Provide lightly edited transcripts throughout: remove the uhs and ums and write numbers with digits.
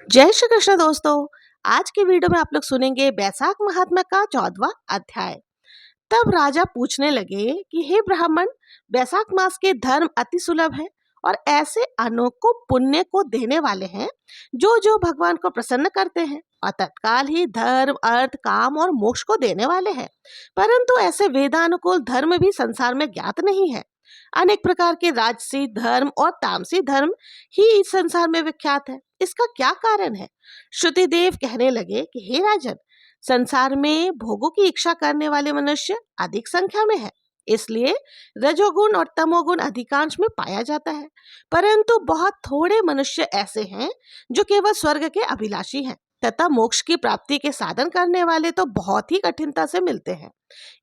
जय श्री कृष्ण दोस्तों। आज के वीडियो में आप लोग सुनेंगे बैसाख महात्म्य का 14वां अध्याय। तब राजा पूछने लगे कि हे ब्राह्मण, बैसाख मास के धर्म अति सुलभ है और ऐसे अनोखो पुण्य को देने वाले हैं जो जो भगवान को प्रसन्न करते हैं और तत्काल ही धर्म अर्थ काम और मोक्ष को देने वाले हैं। परंतु ऐसे वेदानुकूल धर्म भी संसार में ज्ञात नहीं है। अनेक प्रकार के राजसी धर्म और तामसी धर्म ही इस संसार में विख्यात है। इसका क्या कारण है? श्रुतिदेव कहने लगे कि हे राजन, संसार में भोगों की इच्छा करने वाले मनुष्य अधिक संख्या में है, इसलिए रजोगुण और तमोगुण अधिकांश में पाया जाता है। परंतु बहुत थोड़े मनुष्य ऐसे हैं जो केवल स्वर्ग के अभिलाषी हैं तथा मोक्ष की प्राप्ति के साधन करने वाले तो बहुत ही कठिनता से मिलते हैं।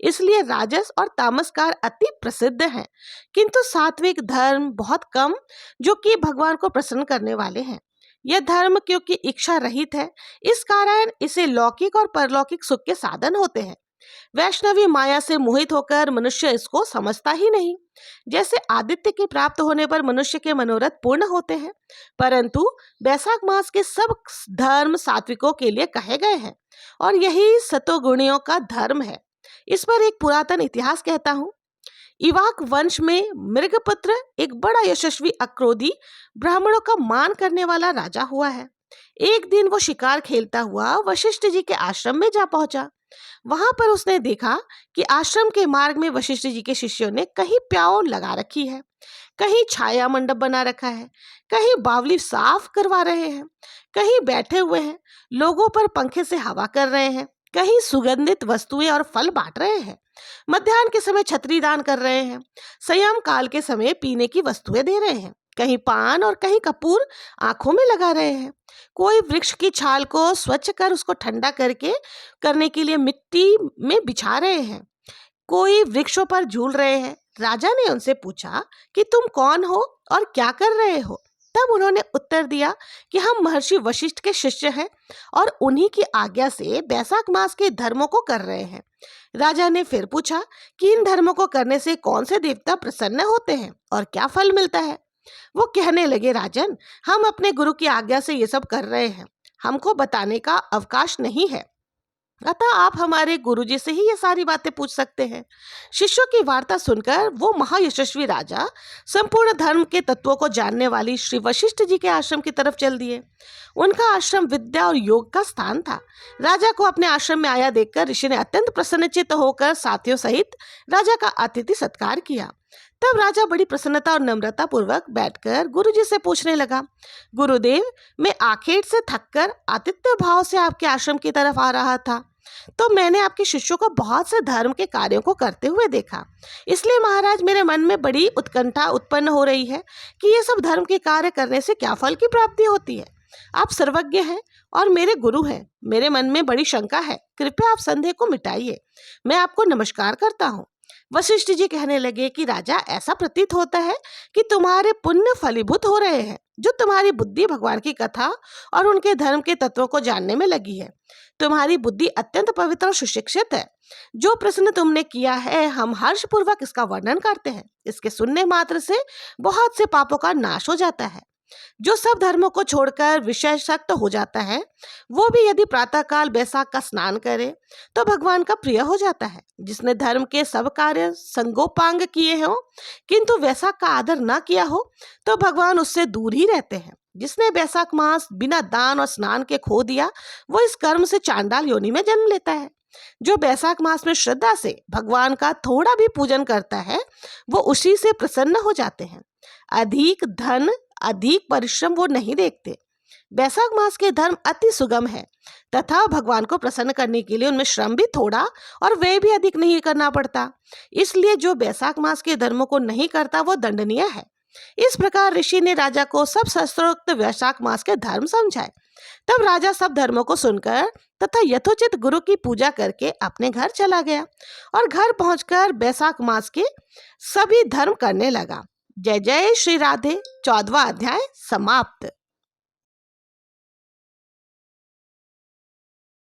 इसलिए राजस और तामसकार अति प्रसिद्ध हैं, किंतु सात्विक धर्म बहुत कम जो कि भगवान को प्रसन्न करने वाले हैं। यह धर्म क्योंकि इच्छा रहित है, इस कारण इसे लौकिक और परलौकिक सुख के साधन होते हैं। वैष्णवी माया से मोहित होकर मनुष्य इसको समझता ही नहीं। जैसे आदित्य के प्राप्त होने पर मनुष्य के मनोरथ पूर्ण होते हैं, परंतु बैसाख मास के सब धर्म सात्विकों के लिए कहे गए हैं और यही सतोगुणियों का धर्म है। इस पर एक पुरातन इतिहास कहता हूँ। इवाक वंश में मृगपुत्र एक बड़ा यशस्वी अक्रोधी ब्राह्मणों का मान करने वाला राजा हुआ है। एक दिन वो शिकार खेलता हुआ वशिष्ठ जी के आश्रम में जा पहुंचा। वहां पर उसने देखा कि आश्रम के मार्ग में वशिष्ठ जी के शिष्यों ने कहीं प्याऊ लगा रखी है, कहीं छाया मंडप बना रखा है, कहीं बावली साफ करवा रहे हैं, कहीं बैठे हुए हैं, लोगों पर पंखे से हवा कर रहे हैं, कहीं सुगंधित वस्तुएं और फल बांट रहे हैं, मध्याह्न के समय छतरी दान कर रहे हैं, संयम काल के समय पीने की वस्तुएं दे रहे हैं, कहीं पान और कहीं कपूर आंखों में लगा रहे हैं। कोई वृक्ष की छाल को स्वच्छ कर उसको ठंडा करके करने के लिए मिट्टी में बिछा रहे हैं, कोई वृक्षों पर झूल रहे हैं। राजा ने उनसे पूछा कि तुम कौन हो और क्या कर रहे हो? तब उन्होंने उत्तर दिया कि हम महर्षि वशिष्ठ के शिष्य हैं और उन्हीं की आज्ञा से बैसाख मास के धर्मों को कर रहे हैं। राजा ने फिर पूछा कि इन धर्मों को करने से कौन से देवता प्रसन्न होते हैं और क्या फल मिलता है? वो कहने लगे, राजन, हम अपने गुरु की आज्ञा से ये सब कर रहे हैं, हमको बताने का अवकाश नहीं है, अतः आप हमारे गुरुजी से ही ये सारी बातें पूछ सकते हैं। शिष्यों की वार्ता सुनकर वो महायशस्वी राजा संपूर्ण धर्म के तत्वों को जानने वाली श्री वशिष्ठ जी के आश्रम की तरफ चल दिए। उनका आश्रम विद्या और योग का स्थान था। राजा को अपने आश्रम में आया देखकर ऋषि ने अत्यंत प्रसन्नचित्त होकर साथियों सहित राजा का अतिथि सत्कार किया। तब राजा बड़ी प्रसन्नता और नम्रता पूर्वक बैठकर गुरुजी से पूछने लगा, गुरुदेव, मैं आखेट से थककर आतिथ्य भाव से आपके आश्रम की तरफ आ रहा था, तो मैंने आपके शिष्यों को बहुत से धर्म के कार्यों को करते हुए देखा। इसलिए महाराज, मेरे मन में बड़ी उत्कंठा उत्पन्न हो रही है कि ये सब धर्म के कार्य करने से क्या फल की प्राप्ति होती है। आप सर्वज्ञ हैं और मेरे गुरु हैं, मेरे मन में बड़ी शंका है, कृपया आप संदेह को मिटाइए। मैं आपको नमस्कार करता हूँ। वशिष्ठ जी कहने लगे कि राजा, ऐसा प्रतीत होता है कि तुम्हारे पुण्य फलीभूत हो रहे हैं, जो तुम्हारी बुद्धि भगवान की कथा और उनके धर्म के तत्वों को जानने में लगी है। तुम्हारी बुद्धि अत्यंत पवित्र और सुशिक्षित है। जो प्रश्न तुमने किया है, हम हर्षपूर्वक इसका वर्णन करते हैं। इसके सुनने मात्र से बहुत से पापों का नाश हो जाता है। जो सब धर्मों को छोड़कर विषयासक्त हो जाता है, वो भी यदि प्रातःकाल बैसाख का स्नान करे तो भगवान का प्रिय हो जाता है। जिसने धर्म के सब कार्य संगोपांग किए हो किंतु बैसाख का आदर न किया हो तो भगवान उससे दूर ही रहते हैं। जिसने बैसाख मास बिना दान और स्नान के खो दिया, वो इस कर्म से चांडाल योनि में जन्म लेता है। जो बैसाख मास में श्रद्धा से भगवान का थोड़ा भी पूजन करता है, वो उसी से प्रसन्न हो जाते हैं। अधिक धन अधिक परिश्रम वो नहीं देखते। बैसाख मास के धर्म अति सुगम है तथा भगवान को प्रसन्न करने के लिए उनमें श्रम भी थोड़ा और व्यय भी अधिक नहीं करना पड़ता। इसलिए जो बैसाख मास के धर्मों को नहीं करता वो दंडनीय है। इस प्रकार ऋषि ने राजा को सब शास्त्रोक्त बैसाख मास के धर्म समझाए। तब राजा सब धर्मों को सुनकर तथा यथोचित गुरु की पूजा करके अपने घर चला गया और घर पहुंचकर बैसाख मास के सभी धर्म करने लगा। जय जय श्री राधे। 14वां अध्याय समाप्त।